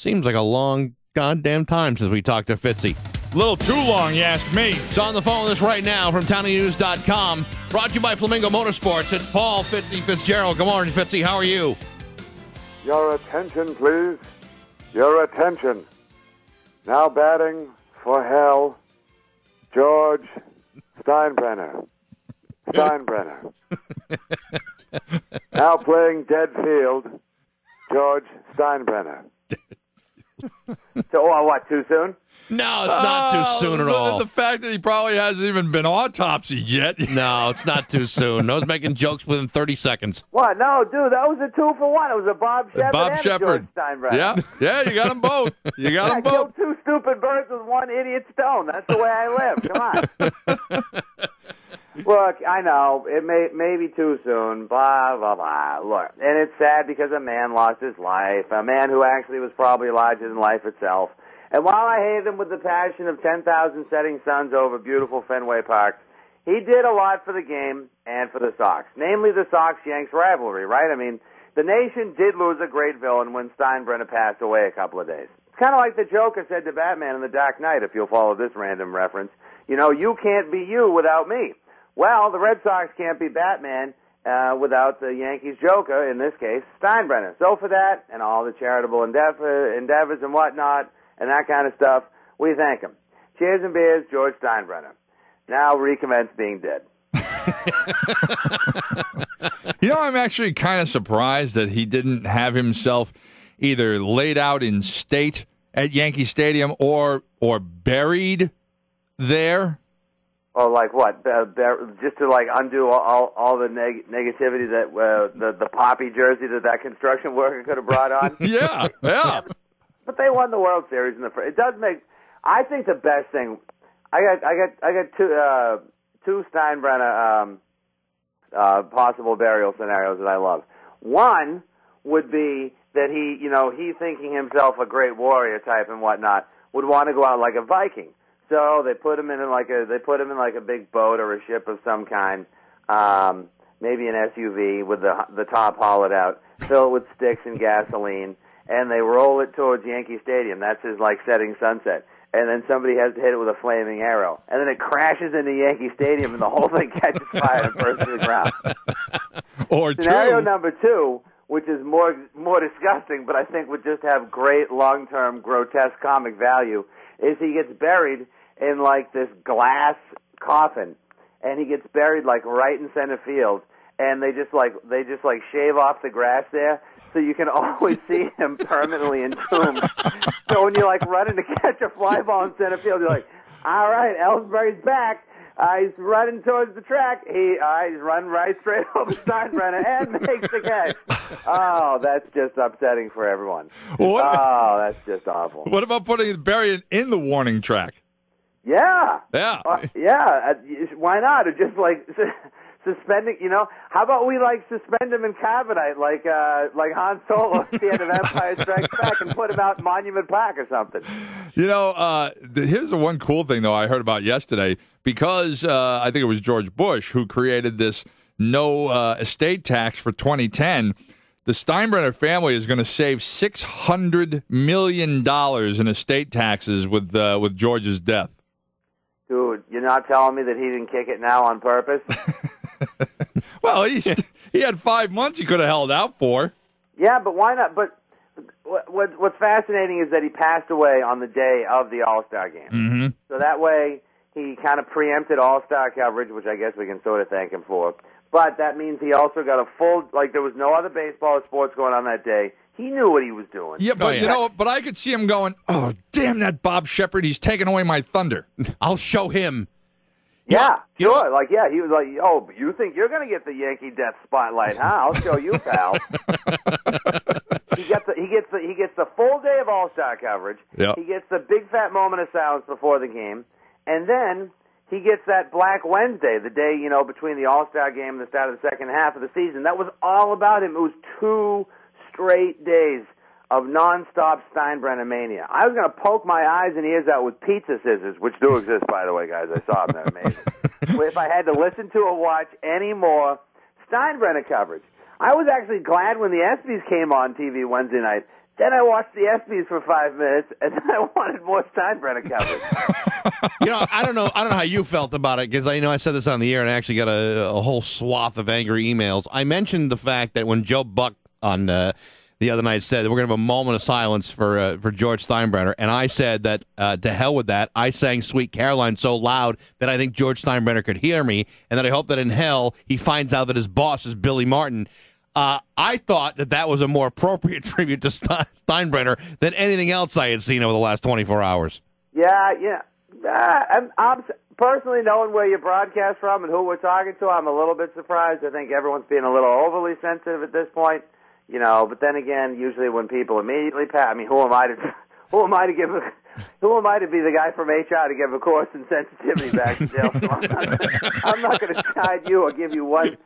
Seems like a long goddamn time since we talked to Fitzy. A little too long, you ask me. It's on the phone with us right now from townienews.com. Brought to you by Flamingo Motorsports. It's Paul Fitzy Fitzgerald. Good morning, Fitzy. How are you? Your attention, please. Your attention. Now batting for hell, George Steinbrenner. Now playing dead field, George Steinbrenner. So, what, too soon? No, it's not too soon at all. The fact that he probably hasn't even been autopsied yet. No, it's not too soon. I was making jokes within 30 seconds. What? No, dude, that was a 2-for-1. It was a Bob Shepard Bob and Shepard. a George Steinbrenner. Yeah, you got them both. You got them both. I killed two stupid birds with one idiot stone. That's the way I live. Come on. Look, I know, it may be too soon, blah, blah, blah. Look, and it's sad because a man lost his life, a man who actually was probably larger than life itself. And while I hate him with the passion of 10,000 setting suns over beautiful Fenway Park, he did a lot for the game and for the Sox, namely the Sox-Yanks rivalry, right? I mean, the nation did lose a great villain when Steinbrenner passed away a couple of days. It's kind of like the Joker said to Batman in The Dark Knight, if you'll follow this random reference. You know, you can't be you without me. Well, the Red Sox can't be Batman without the Yankees' Joker, in this case, Steinbrenner. So for that and all the charitable endeavors and whatnot and that kind of stuff, we thank him. Cheers and beers, George Steinbrenner. Now recommence being dead. You know, I'm actually kind of surprised that he didn't have himself either laid out in state at Yankee Stadium or buried there. Oh, like what? Just to like undo all the negativity that the poppy jersey that construction worker could have brought on. Yeah. But they won the World Series in the first. It does make. I think the best thing. I got two Steinbrenner possible burial scenarios that I love. One would be that he thinking himself a great warrior type and whatnot, would want to go out like a Viking. So they put him in like a big boat or a ship of some kind, maybe an SUV with the top hollowed out, fill it with sticks and gasoline, and they roll it towards Yankee Stadium. That's his like setting sunset. And then somebody has to hit it with a flaming arrow, and then it crashes into Yankee Stadium, and the whole thing catches fire and burns to the ground. Or Scenario number two, which is more disgusting, but I think would just have great long-term grotesque comic value, is he gets buried in like this glass coffin, and he gets buried like right in center field, and they just shave off the grass there, so you can always see him permanently entombed. So when you're like running to catch a fly ball in center field, you're like, all right, Ellsbury's back. He's running towards the track. He's running right straight over Steinbrenner and makes the catch. Oh, that's just upsetting for everyone. That's just awful. What about burying in the warning track? Yeah. Yeah. Why not? Or just like suspending, how about we like suspend him in carbonite like Han Solo at the end of Empire Strikes Back and put him out in Monument Park or something. Here's the one cool thing, though, I heard about yesterday, because I think it was George Bush who created this no estate tax for 2010. The Steinbrenner family is going to save $600 million in estate taxes with George's death. Dude, you're not telling me that he didn't kick it now on purpose? Well, he had 5 months he could have held out for. Yeah, but why not? But what's fascinating is that he passed away on the day of the All-Star game. Mm-hmm. So that way he kind of preempted All-Star coverage, which I guess we can sort of thank him for. But that means he also got a full, there was no other baseball or sports going on that day. He knew what he was doing. Yeah, but but I could see him going, oh, damn that Bob Shepard, he's taking away my thunder. I'll show him. Yeah, sure. He was like, oh, you think you're going to get the Yankee death spotlight, huh? I'll show you, pal. He gets the full day of All-Star coverage. Yep. He gets the big fat moment of silence before the game, and then he gets that Black Wednesday, the day, between the All-Star game and the start of the second half of the season. That was all about him. It was 2 straight days of nonstop Steinbrenner mania. I was going to poke my eyes and ears out with pizza scissors, which do exist, by the way, guys. I saw them. They're amazing. If I had to listen to or watch any more Steinbrenner coverage. I was actually glad when the ESPYs came on TV Wednesday night Then I watched the ESPYs for 5 minutes, and then I wanted more Steinbrenner coverage. I don't know how you felt about it, because I said this on the air, and I actually got a whole swath of angry emails. I mentioned the fact that when Joe Buck on the other night said that we're going to have a moment of silence for George Steinbrenner, and I said that to hell with that. I sang Sweet Caroline so loud that I think George Steinbrenner could hear me, and that I hope that in hell he finds out that his boss is Billy Martin. I thought that was a more appropriate tribute to Steinbrenner than anything else I had seen over the last 24 hours. Yeah. I'm personally, knowing where you broadcast from and who we're talking to, I'm a little bit surprised. I think everyone's being a little overly sensitive at this point. But then again, usually when people immediately who am I to be the guy from HR to give a course in sensitivity back to Dale? So I'm not going to chide you or give you one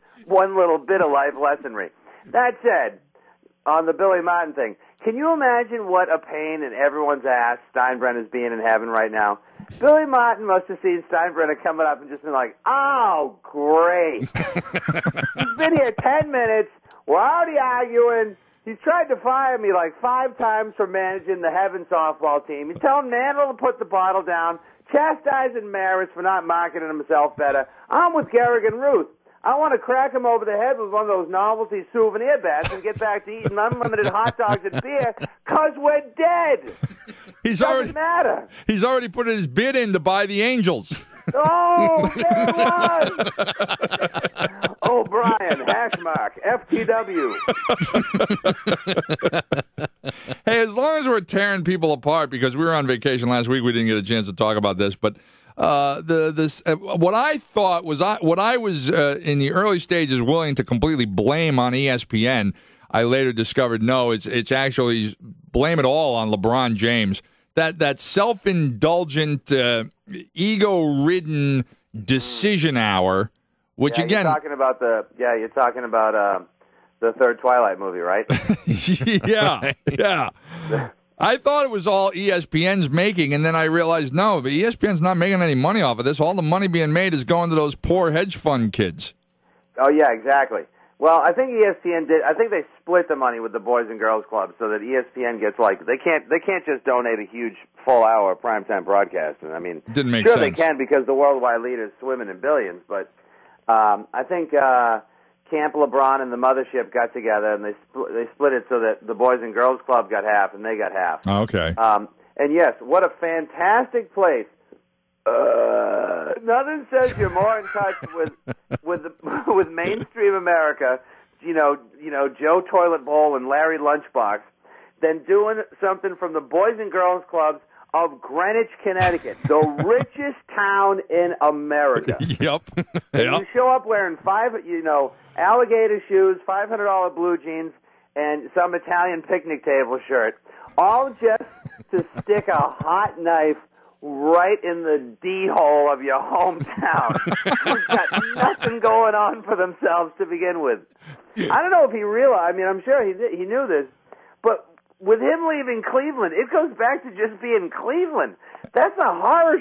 little bit of life lessonry. That said, on the Billy Martin thing, can you imagine what a pain in everyone's ass Steinbrenner's being in heaven right now? Billy Martin must have seen Steinbrenner coming up and just been like, oh, great. He's been here 10 minutes. We're already arguing. He's tried to fire me like 5 times for managing the Heaven softball team. He's telling Mandel to put the bottle down, chastising Maris for not marketing himself better. I'm with Gehrig and Ruth. I want to crack him over the head with one of those novelty souvenir bats and get back to eating unlimited hot dogs and beer, because we're dead. Doesn't matter. He's already put his bid in to buy the Angels. Oh, there it was. O'Brien, # FTW. Hey, as long as we're tearing people apart, because we were on vacation last week, we didn't get a chance to talk about this, but what I thought was what I was in the early stages willing to completely blame on ESPN, I later discovered no, it's actually blame it all on LeBron James. That self-indulgent, ego-ridden decision hour, which again, you're talking about the third Twilight movie, right? yeah. I thought it was all ESPN's making, and then I realized, no, but ESPN's not making any money off of this. All the money being made is going to those poor hedge fund kids. Oh, yeah, exactly. Well, I think ESPN did. I think they split the money with the Boys and Girls Club so that ESPN gets they can't just donate a huge full hour of primetime broadcasting. I mean, didn't make sure sense. They can because the worldwide leader is swimming in billions, but I think Camp LeBron and the Mothership got together and they split it so that the Boys and Girls Club got half and they got half. Okay. And yes, what a fantastic place. Nothing says you're more in touch with mainstream America, Joe Toilet Bowl and Larry Lunchbox, than doing something from the Boys and Girls Clubs of Greenwich, Connecticut, the richest town in America. Yep. You show up wearing alligator shoes, $500 blue jeans, and some Italian picnic table shirt, all just to stick a hot knife right in the D-hole of your hometown. Who's got nothing going on for themselves to begin with. I don't know if he realized. I mean, I'm sure he knew this, but with him leaving Cleveland, it goes back to just being Cleveland. That's a horror.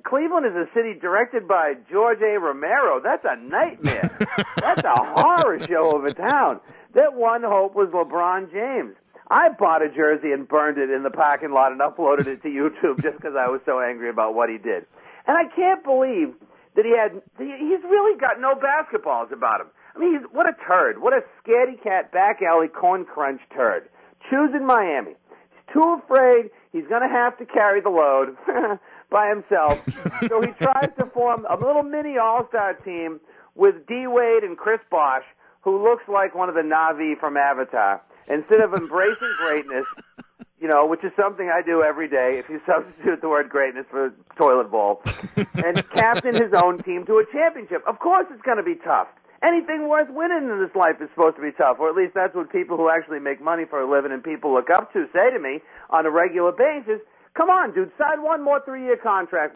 Cleveland is a city directed by George A. Romero. That's a nightmare. That's a horror show of a town. That one hope was LeBron James. I bought a jersey and burned it in the parking lot and uploaded it to YouTube just because I was so angry about what he did. And I can't believe that he's really got no basketballs about him. I mean, what a turd. What a scaredy cat back alley corn crunch turd. Choosing Miami. He's too afraid he's going to have to carry the load by himself. So he tries to form a little mini all-star team with D-Wade and Chris Bosh, who looks like one of the Na'vi from Avatar. Instead of embracing greatness, which is something I do every day, if you substitute the word greatness for toilet bowl, and captain his own team to a championship. Of course it's going to be tough. Anything worth winning in this life is supposed to be tough, or at least that's what people who actually make money for a living and people look up to say to me on a regular basis. Come on, dude, sign one more 3-year contract.